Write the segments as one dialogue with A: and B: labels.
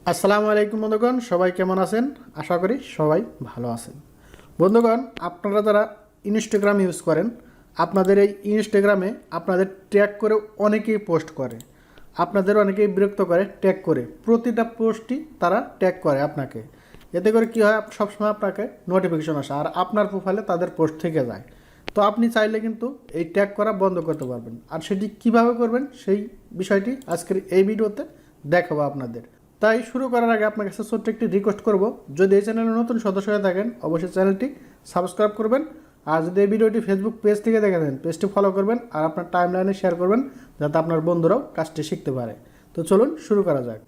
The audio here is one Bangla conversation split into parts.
A: আসসালামু আলাইকুম বন্ধুগণ, সবাই কেমন আছেন? আশা করি সবাই ভালো আছেন। বন্ধুগণ, আপনারা যারা ইনস্টাগ্রাম ইউজ করেন, আপনাদের এই ইনস্টাগ্রামে আপনাদের ট্যাগ করে অনেকেই পোস্ট করে, আপনাদের অনেকেই বিরক্ত করে ট্যাগ করে। প্রতিটা পোস্টই তারা ট্যাগ করে আপনাকে। এতে করে কী হয়, সবসময় আপনাকে নোটিফিকেশন আসে আর আপনার প্রোফাইলে তাদের পোস্ট থেকে যায়। তো আপনি চাইলে কিন্তু এই ট্যাগ করা বন্ধ করতে পারবেন। আর সেটি কিভাবে করবেন সেই বিষয়টি আজকের এই ভিডিওতে দেখাবো আপনাদের। তাই শুরু করার আগে আপনার কাছে ছোট্ট একটি রিকোয়েস্ট করব, যদি এই চ্যানেলে নতুন সদস্য হয়ে থাকেন অবশ্যই চ্যানেলটি সাবস্ক্রাইব করবেন। আর যদি এই ভিডিওটি ফেসবুক পেজ থেকে দেখে দেন, পেজটি ফলো করবেন আর আপনার টাইমলাইনে শেয়ার করবেন, যাতে আপনার বন্ধুরাও কাজটি শিখতে পারে। তো চলুন শুরু করা যাক।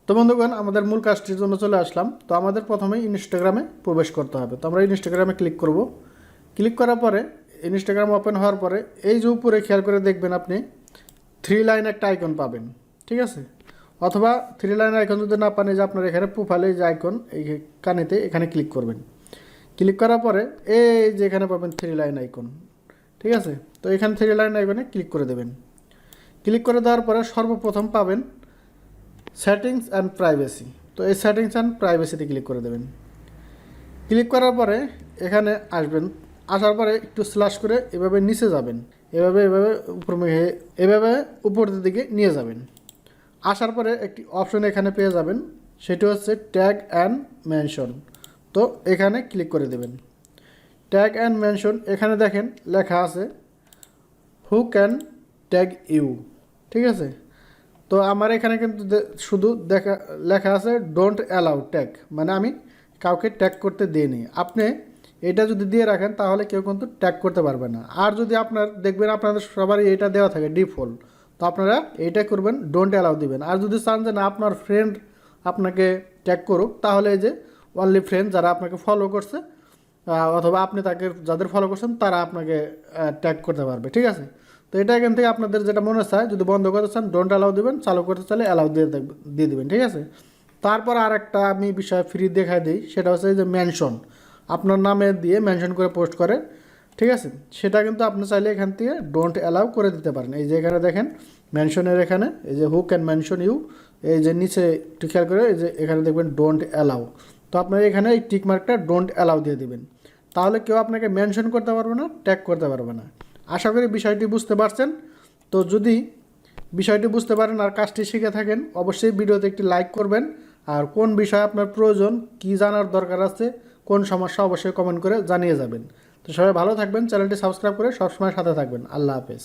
A: তো বন্ধুগণ, আমাদের মূল কাজটির জন্য চলে আসলাম। তো আমাদের প্রথমে ইনস্টাগ্রামে প্রবেশ করতে হবে। তো আমরা ইনস্টাগ্রামে ক্লিক করব। ক্লিক করার পরে ইনস্টাগ্রাম ওপেন হওয়ার পরে এই যে উপরে খেয়াল করে দেখবেন, আপনি 3 লাইন একটা আইকন পাবেন, ঠিক আছে? অথবা 3 লাইন আইকন যদি না পান, যে আপনার এখানে প্রোফাইলে যে আইকন এই কানেতে এখানে ক্লিক করবেন। ক্লিক করার পরে এই যে এখানে পাবেন 3 লাইন আইকন, ঠিক আছে? তো এখানে 3 লাইন আইকনে ক্লিক করে দেবেন। ক্লিক করে দেওয়ার পরে সর্বপ্রথম পাবেন সেটিংস অ্যান্ড প্রাইভেসি। তো এই সেটিংস অ্যান্ড প্রাইভেসিতে ক্লিক করে দেবেন। ক্লিক করার পরে এখানে আসবেন। আসার পরে একটু স্ল্যাশ করে এভাবে নিচে যাবেন, এভাবে এভাবে উপরের দিকে নিয়ে যাবেন। আসার পরে একটি অপশন এখানে পেয়ে যাবেন, সেটি হচ্ছে ট্যাগ অ্যান্ড মেনশন। তো এখানে ক্লিক করে দেবেন। ট্যাগ অ্যান্ড মেনশন, এখানে দেখেন লেখা আছে হু ক্যান ট্যাগ ইউ, ঠিক আছে? তো আমার এখানে কিন্তু শুধু লেখা আছে ডোন্ট অ্যালাউ ট্যাগ, মানে আমি কাউকে ট্যাগ করতে দিইনি। আপনি এটা যদি দিয়ে রাখেন তাহলে কেউ কিন্তু ট্যাগ করতে পারবে না। আর যদি আপনার দেখবেন আপনাদের সবারই এটা দেওয়া থাকে ডিফল্ট, তো আপনারা এইটা করবেন, ডোন্ট অ্যালাউ দিবেন। আর যদি চান যে না আপনার ফ্রেন্ড আপনাকে ট্যাগ করুক, তাহলে এই যে অনলি ফ্রেন্ড যারা আপনাকে ফলো করছে অথবা আপনি তাকে যাদের ফলো করছেন তারা আপনাকে ট্যাগ করতে পারবে, ঠিক আছে? তো এটা এখান থেকে আপনাদের যেটা মনে চায়, যদি বন্ধ করতে চান ডোন্ট অ্যালাউ দিবেন, চালু করতে চাইলে অ্যালাউ দিয়ে দিবেন, ঠিক আছে? তারপর আর একটা আমি বিষয় ফ্রি দেখাই দিই, সেটা হচ্ছে যে মেনশন। আপনার নামে দিয়ে মেনশন করে পোস্ট করে, ঠিক আছে? সেটা কিন্তু আপনি চাইলে এখান থেকে ডোন্ট অ্যালাউ করে দিতে পারেন। এই যে এখানে দেখেন মেনশনের এখানে এই যে হু ক্যান মেনশন ইউ, এই যে নিচে একটু খেয়াল করে এই যে এখানে দেখবেন ডোন্ট অ্যালাউ। তো আপনার এখানে এই টিক মার্কটা ডোন্ট অ্যালাউ দিয়ে দিবেন, তাহলে কেউ আপনাকে মেনশন করতে পারবে না, ট্যাগ করতে পারবে না। আশা করি বিষয়টি বুঝতে পারছেন। তো যদি বিষয়টি বুঝতে পারেন আর কাজটি শিখে থাকেন, অবশ্যই ভিডিওতে একটি লাইক করবেন। আর কোন বিষয় আপনার প্রয়োজন, কি জানার দরকার আছে, কোন সমস্যা, অবশ্যই কমেন্ট করে জানিয়ে যাবেন। তো সবাই ভালো থাকবেন, চ্যানেলটি সাবস্ক্রাইব করে সবসময় সাথে থাকবেন। আল্লাহ হাফেজ।